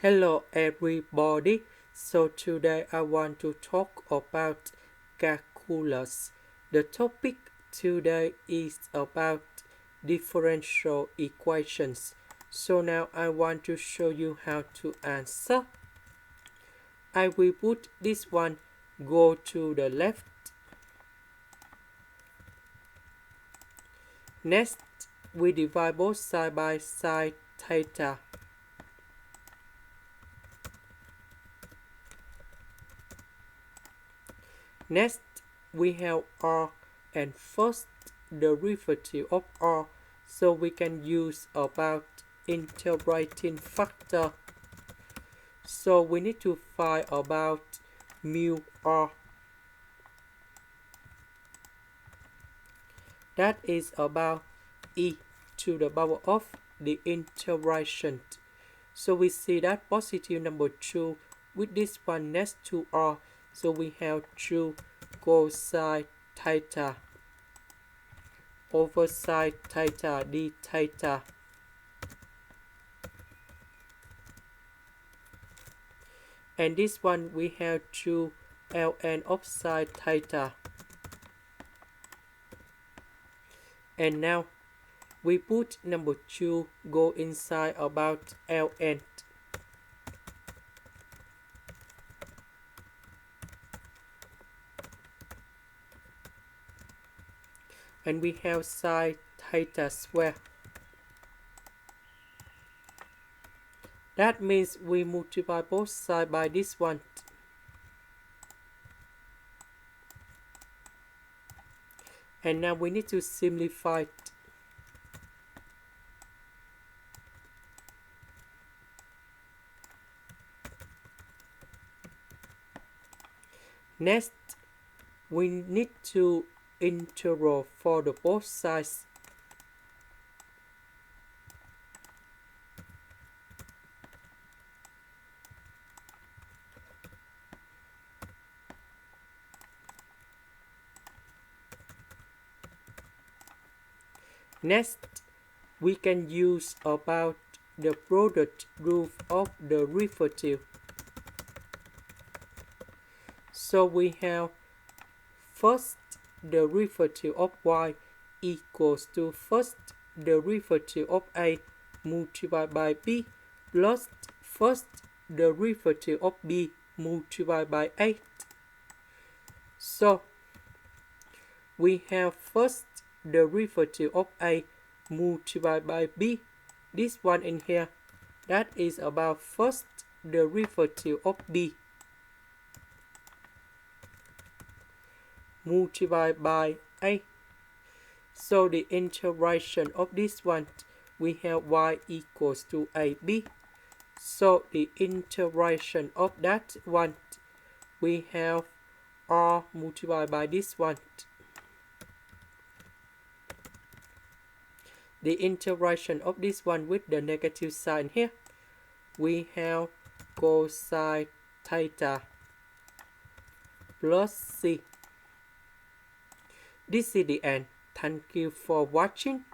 Hello everybody. So today I want to talk about calculus. The topic today is about differential equations. So now I want to show you how to answer. I will put this one go to the left. Next, we divide both side by side theta. Next, we have r and first derivative of r, so we can use about integrating factor. So we need to find about mu r. That is about e to the power of the integration. So we see that positive number 2 with this one next to r. So we have 2 cosine theta over sine theta d theta. And this one we have 2 ln of sine theta. And now we put number 2 go inside about ln. And we have sine theta square. That means we multiply both sides by this one. And now we need to simplify it. Next, we need to integral for the both sides. Next, we can use about the product rule of the derivative. So we have first derivative of y equals to first derivative of a multiplied by b plus first derivative of b multiplied by a. So we have first derivative of a multiplied by b, this one in here, that is about first derivative of b multiplied by a. So the integration of this one, we have y equals to ab. So the integration of that one, we have r multiplied by this one. The integration of this one with the negative sign here, we have cosine theta plus c. This is the end. Thank you for watching.